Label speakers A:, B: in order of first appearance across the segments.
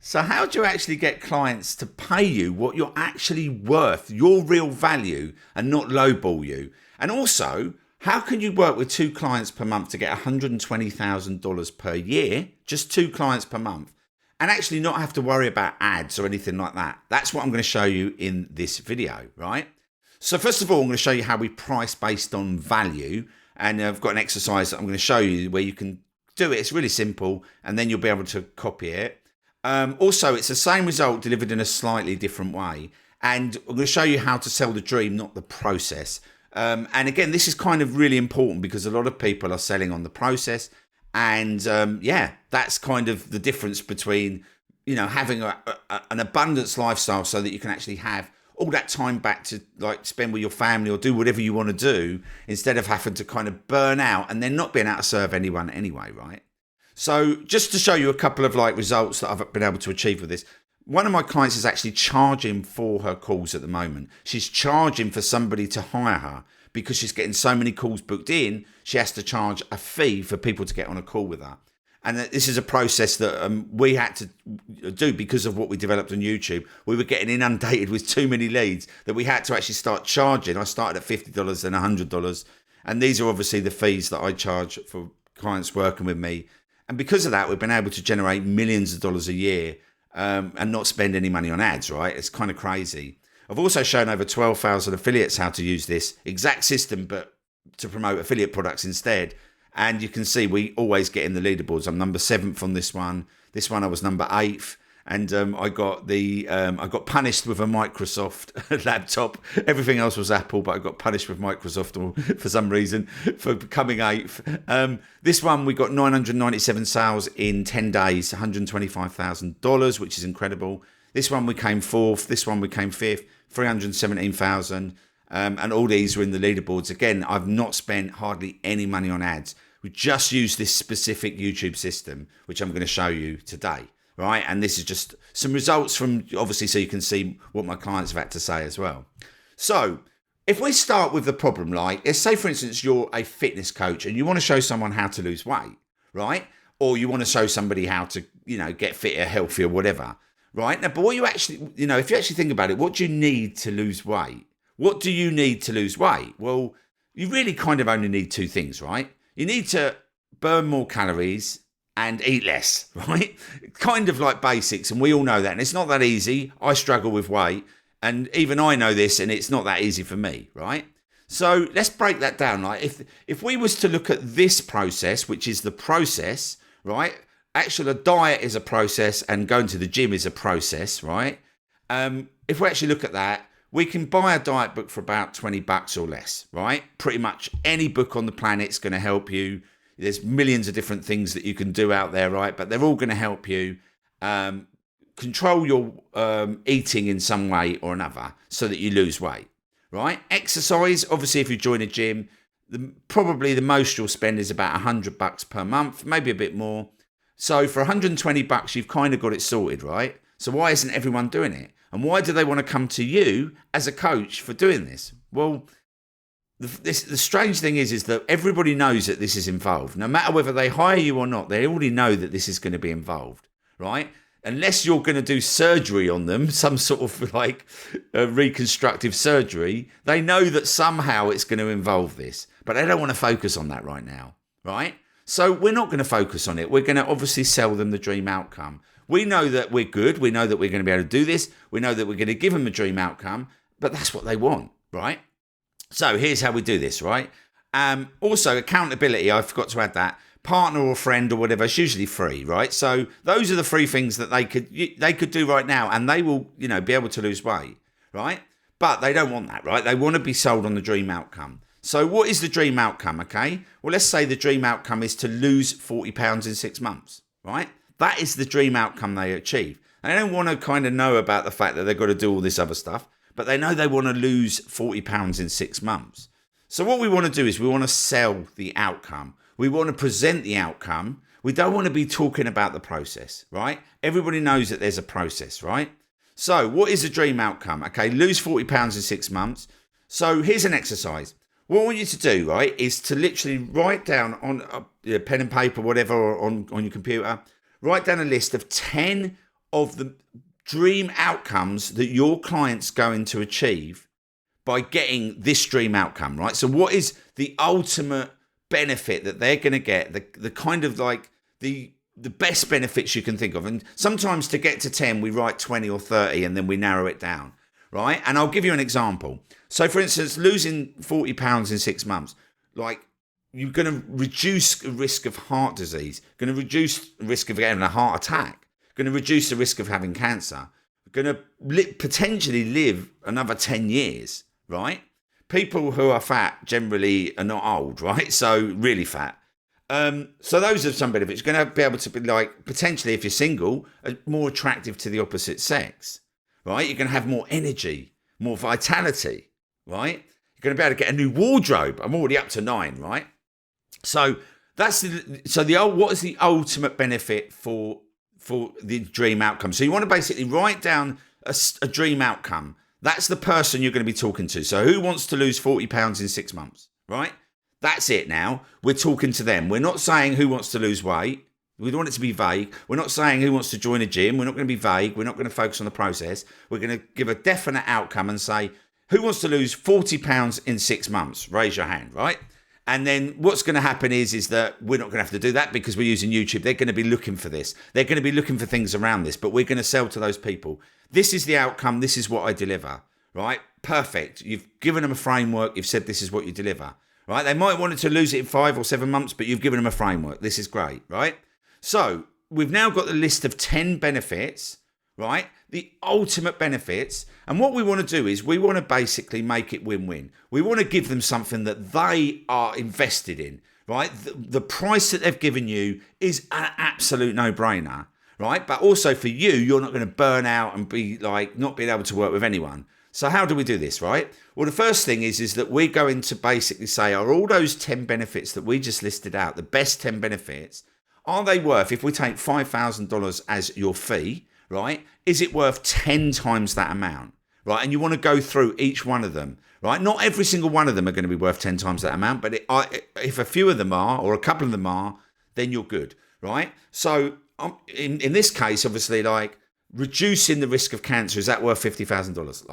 A: So how do you actually get clients to pay you what you're actually worth, your real value, and not lowball you? And also, how can you work with 2 clients per month to get $120,000 per year, just 2 clients per month, and actually not have to worry about ads or anything like that? That's what I'm going to show you in this video, right? So first of all, I'm going to show you how we price based on value. And I've got an exercise that I'm going to show you where you can do it. It's really simple, and then you'll be able to copy it. Also, it's the same result delivered in a slightly different way. And I'm going to show you how to sell the dream, not the process. And again, this is kind of really important because a lot of people are selling on the process. And yeah, that's kind of the difference between, having an abundance lifestyle so that you can actually have all that time back to like spend with your family or do whatever you want to do instead of having to kind of burn out and then not being able to serve anyone anyway, right? So just to show you a couple of like results that I've been able to achieve with this. One of my clients is actually charging for her calls at the moment. She's charging for somebody to hire her because she's getting so many calls booked in. She has to charge a fee for people to get on a call with her. And this is a process that we had to do because of what we developed on YouTube. We were getting inundated with too many leads that we had to actually start charging. I started at $50 and $100. And these are obviously the fees that I charge for clients working with me. And because of that, we've been able to generate millions of dollars a year and not spend any money on ads, right? It's kind of crazy. I've also shown over 12,000 affiliates how to use this exact system, but to promote affiliate products instead. And you can see we always get in the leaderboards. I'm number 7th on this one. This one I was number 8th. And I got punished with a Microsoft laptop. Everything else was Apple, but I got punished with Microsoft for some reason for becoming 8th. This one we got 997 sales in 10 days, $125,000, which is incredible. This one we came 4th. This one we came 5th, 317,000. And all these were in the leaderboards. Again, I've not spent hardly any money on ads. We just use this specific YouTube system, which I'm going to show you today. Right, and this is just some results from, obviously, so you can see what my clients have had to say as well. So if we start with the problem, like, let's say, for instance, you're a fitness coach and you want to show someone how to lose weight, right? Or you want to show somebody how to, get fitter, healthier, whatever, right? Now, but what you actually, if you actually think about it, what do you need to lose weight? What do you need to lose weight? Well, you really kind of only need 2 things, right? You need to burn more calories and eat less, right? Kind of like basics, and we all know that. And it's not that easy. I struggle with weight, and even I know this, and it's not that easy for me, right? So let's break that down. Like if we was to look at this process, which is the process, right? Actually, a diet is a process, and going to the gym is a process, right? If we actually look at that, we can buy a diet book for about $20 or less, right? Pretty much any book on the planet's going to help you. There's millions of different things that you can do out there, right? But they're all going to help you control your eating in some way or another so that you lose weight, right? Exercise, obviously, if you join a gym, probably the most you'll spend is about $100 per month, maybe a bit more. So for $120, you've kind of got it sorted, right? So why isn't everyone doing it? And why do they want to come to you as a coach for doing this? Well, the strange thing is that everybody knows that this is involved. No matter whether they hire you or not, they already know that this is going to be involved, right? Unless you're going to do surgery on them, some sort of like reconstructive surgery, they know that somehow it's going to involve this. But they don't want to focus on that right now, right? So we're not going to focus on it. We're going to obviously sell them the dream outcome. We know that we're good. We know that we're going to be able to do this. We know that we're going to give them a dream outcome, but that's what they want, right? So here's how we do this, right? Also, accountability, I forgot to add that. Partner or friend or whatever, it's usually free, right? So those are the 3 things that they could do right now, and they will, be able to lose weight, right? But they don't want that, right? They want to be sold on the dream outcome. So what is the dream outcome, okay? Well, let's say the dream outcome is to lose 40 pounds in 6 months, right? That is the dream outcome they achieve. They don't want to kind of know about the fact that they've got to do all this other stuff, but they know they want to lose 40 pounds in 6 months. So what we want to do is we want to sell the outcome. We want to present the outcome. We don't want to be talking about the process, right? Everybody knows that there's a process, right? So what is the dream outcome? Okay, lose 40 pounds in 6 months. So here's an exercise. What I want you to do, right, is to literally write down on a pen and paper, whatever, or on your computer, write down a list of 10 of the dream outcomes that your client's going to achieve by getting this dream outcome, right? So what is the ultimate benefit that they're going to get, the kind of like the best benefits you can think of? And sometimes to get to 10, we write 20 or 30 and then we narrow it down, right? And I'll give you an example. So for instance, losing 40 pounds in 6 months, like you're going to reduce the risk of heart disease, going to reduce the risk of having a heart attack, going to reduce the risk of having cancer, going to potentially live another 10 years, right? People who are fat generally are not old, right? So really fat. So those are some benefits. You're going to be able to be like, potentially if you're single, more attractive to the opposite sex, right? You're going to have more energy, more vitality, right? You're going to be able to get a new wardrobe. I'm already up to 9, right? So what is the ultimate benefit for the dream outcome? So you want to basically write down a dream outcome. That's the person you're going to be talking to. So who wants to lose 40 pounds in 6 months, right? That's it now. We're talking to them. We're not saying who wants to lose weight. We don't want it to be vague. We're not saying who wants to join a gym. We're not going to be vague. We're not going to focus on the process. We're going to give a definite outcome and say, who wants to lose 40 pounds in 6 months? Raise your hand, right? And then what's going to happen is that we're not going to have to do that because we're using YouTube. They're going to be looking for this. They're going to be looking for things around this, but we're going to sell to those people. This is the outcome. This is what I deliver, right? Perfect. You've given them a framework. You've said this is what you deliver, right? They might want to lose it in 5 or 7 months, but you've given them a framework. This is great, right? So we've now got the list of 10 benefits, right? The ultimate benefits. And what we want to do is we want to basically make it win-win. We want to give them something that they are invested in, right? The price that they've given you is an absolute no-brainer, right? But also for you, you're not going to burn out and be like not being able to work with anyone. So how do we do this, right? Well, the first thing is that we're going to basically say, are all those 10 benefits that we just listed out, the best 10 benefits, are they worth, if we take $5,000 as your fee, right? Is it worth 10 times that amount, right? And you want to go through each one of them, right? Not every single one of them are going to be worth 10 times that amount, but if a few of them are, or a couple of them are, then you're good, right? So in this case, obviously, like reducing the risk of cancer, is that worth $50,000?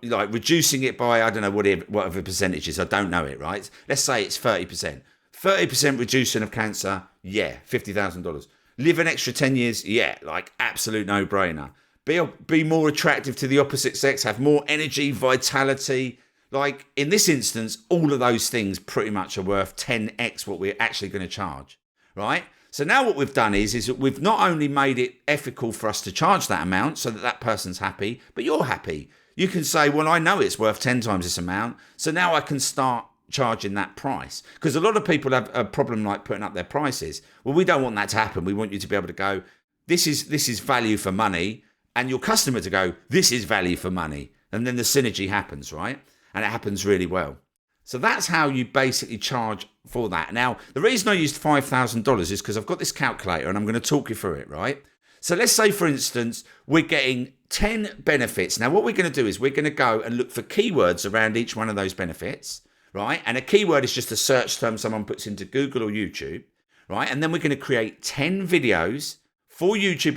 A: Like reducing it by, I don't know, whatever percentage is, I don't know it, right? Let's say it's 30%. 30% reduction of cancer, yeah, $50,000. Live an extra 10 years, yeah, like absolute no-brainer. Be more attractive to the opposite sex, have more energy, vitality. Like in this instance, all of those things pretty much are worth 10x what we're actually going to charge, right? So now what we've done is that we've not only made it ethical for us to charge that amount so that that person's happy, but you're happy. You can say, well, I know it's worth 10 times this amount, so now I can start charging that price. Because a lot of people have a problem like putting up their prices. Well, we don't want that to happen. We want you to be able to go, this is value for money, and your customer to go, this is value for money. And then the synergy happens, right? And it happens really well. So that's how you basically charge for that. Now, the reason I used $5,000 is because I've got this calculator and I'm going to talk you through it, right? So let's say, for instance, we're getting 10 benefits. Now, what we're going to do is we're going to go and look for keywords around each one of those benefits, right? And a keyword is just a search term someone puts into Google or YouTube, right? And then we're going to create 10 videos for YouTube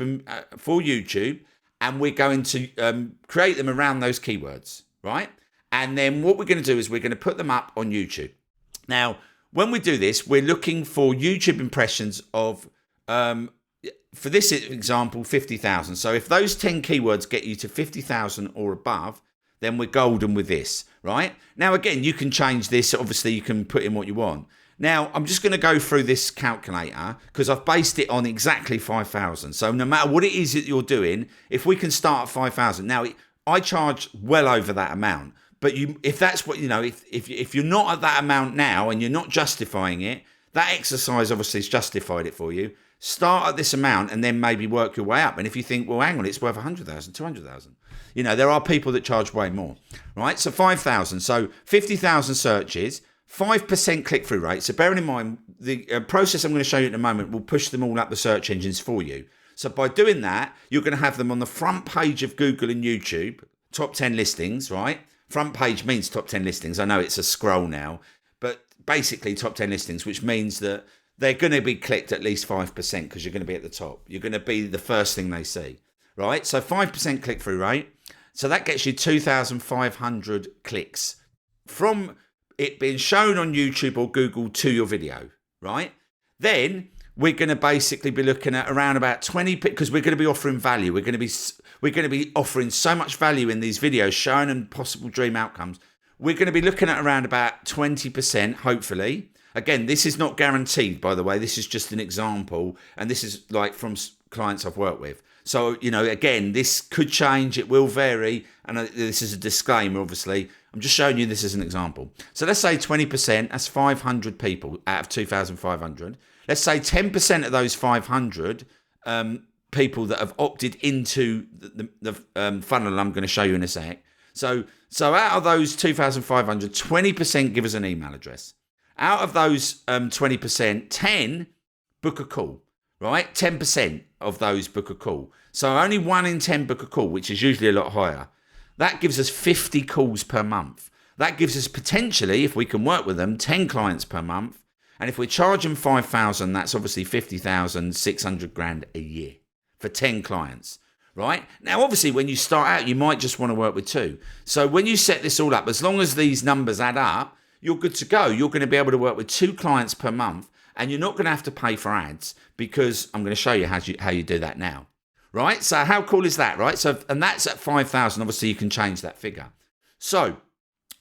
A: and we're going to create them around those keywords, right? And then what we're going to do is we're going to put them up on YouTube. Now, when we do this, we're looking for YouTube impressions of, for this example, 50,000. So if those 10 keywords get you to 50,000 or above, then we're golden with this, right? Now, again, you can change this. Obviously, you can put in what you want. Now, I'm just going to go through this calculator because I've based it on exactly 5,000. So no matter what it is that you're doing, if we can start at 5,000. Now, I charge well over that amount. But if that's what, if you're not at that amount now and you're not justifying it, that exercise obviously has justified it for you. Start at this amount and then maybe work your way up. And if you think, well, hang on, it's worth 100,000, 200,000. There are people that charge way more, right? So 5,000. So 50,000 searches, 5% click-through rate. So bearing in mind, the process I'm going to show you in a moment will push them all up the search engines for you. So by doing that, you're going to have them on the front page of Google and YouTube, top 10 listings, right? Front page means top 10 listings. I know it's a scroll now, but basically top 10 listings, which means that they're going to be clicked at least 5% because you're going to be at the top. You're going to be the first thing they see, right? So 5% click-through rate. So that gets you 2,500 clicks from it being shown on YouTube or Google to your video, right? Then we're going to basically be looking at around about 20, because we're going to be offering value. We're going to be offering so much value in these videos, showing them possible dream outcomes. We're going to be looking at around about 20%, hopefully. Again, this is not guaranteed, by the way. This is just an example, and this is like from clients I've worked with. So, you know, again, this could change. It will vary. And this is a disclaimer, obviously. I'm just showing you this as an example. So let's say 20%, that's 500 people out of 2,500. Let's say 10% of those 500 people that have opted into the funnel I'm going to show you in a sec. So out of those 2,500, 20% give us an email address. Out of those 20%, 10 book a call, right? 10% of those book a call. So only 1 in 10 book a call, which is usually a lot higher. That gives us 50 calls per month. That gives us potentially, if we can work with them, 10 clients per month. And if we're charging 5,000, that's obviously 50,000, 600 grand a year for 10 clients, right? Now, obviously, when you start out, you might just want to work with 2. So when you set this all up, as long as these numbers add up, you're good to go. You're going to be able to work with 2 clients per month, and you're not going to have to pay for ads, because I'm going to show you how you do that now, right? So how cool is that, right? So, and that's at 5,000. Obviously, you can change that figure. So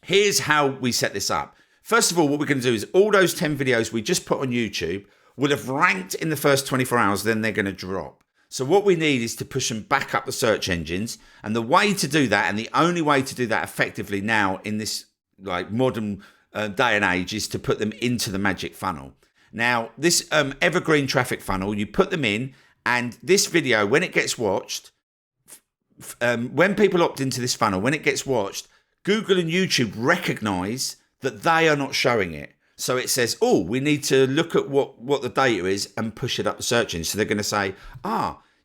A: here's how we set this up. First of all, what we're going to do is all those 10 videos we just put on YouTube will have ranked in the first 24 hours, then they're going to drop. So what we need is to push them back up the search engines. And the way to do that, and the only way to do that effectively now in this like modern day and age, is to put them into the magic funnel. Now, this evergreen traffic funnel, you put them in, and this video, when it gets watched, when people opt into this funnel, when it gets watched, Google and YouTube recognize that they are not showing it. So it says, oh, we need to look at what the data is and push it up the search engine. So they're going to say,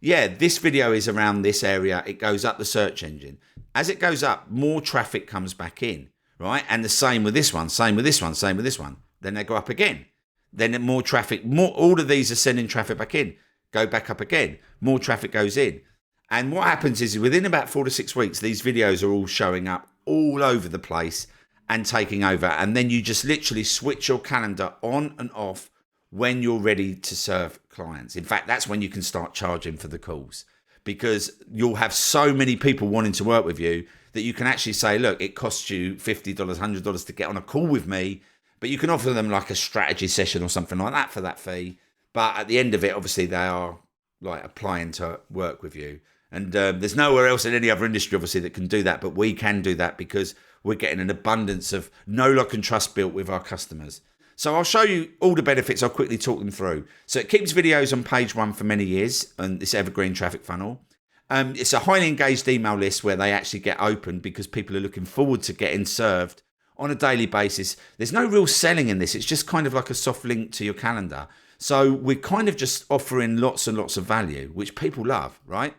A: yeah, this video is around this area. It goes up the search engine. As it goes up, more traffic comes back in, right? And the same with this one, same with this one, same with this one. Then they go up again. Then more traffic, all of these are sending traffic back in. Go back up again. More traffic goes in. And what happens is within about 4 to 6 weeks, these videos are all showing up all over the place and taking over. And then you just literally switch your calendar on and off when you're ready to serve clients. In fact, that's when you can start charging for the calls, because you'll have so many people wanting to work with you that you can actually say, look, it costs you $50, $100 to get on a call with me, but you can offer them like a strategy session or something like that for that fee. But at the end of it, obviously, they are like applying to work with you. And there's nowhere else in any other industry, obviously, that can do that. But we can do that because we're getting an abundance of know, like, and trust built with our customers. So I'll show you all the benefits. I'll quickly talk them through. So it keeps videos on page 1 for many years, and this evergreen traffic funnel. It's a highly engaged email list where they actually get opened because people are looking forward to getting served on a daily basis. There's no real selling in this. It's just kind of like a soft link to your calendar. So we're kind of just offering lots and lots of value, which people love, right?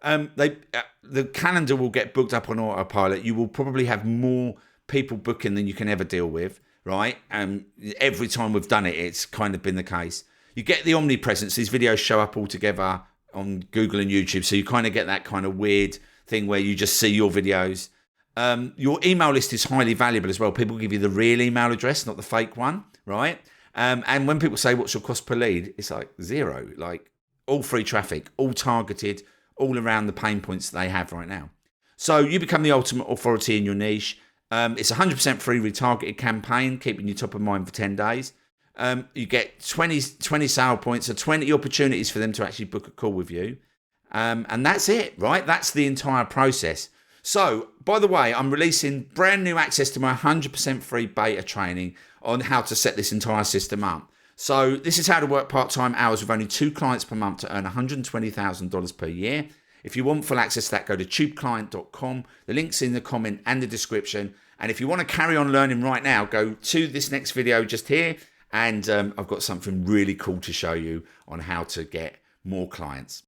A: The calendar will get booked up on autopilot. You will probably have more people booking than you can ever deal with, right? Every time we've done it, it's kind of been the case. You get the omnipresence. These videos show up all together on Google and YouTube. So you kind of get that kind of weird thing where you just see your videos. Your email list is highly valuable as well. People give you the real email address, not the fake one, right? And when people say, what's your cost per lead? It's like 0, like all free traffic, all targeted, all around the pain points that they have right now. So you become the ultimate authority in your niche. It's a 100% free retargeted campaign, keeping you top of mind for 10 days. You get 20 sale points, or 20 opportunities for them to actually book a call with you. And that's it, right? That's the entire process. So, by the way, I'm releasing brand new access to my 100% free beta training on how to set this entire system up. So this is how to work part-time hours with only 2 clients per month to earn $120,000 per year. If you want full access to that, go to tubeclient.com. The link's in the comment and the description. And if you want to carry on learning right now, go to this next video just here. And I've got something really cool to show you on how to get more clients.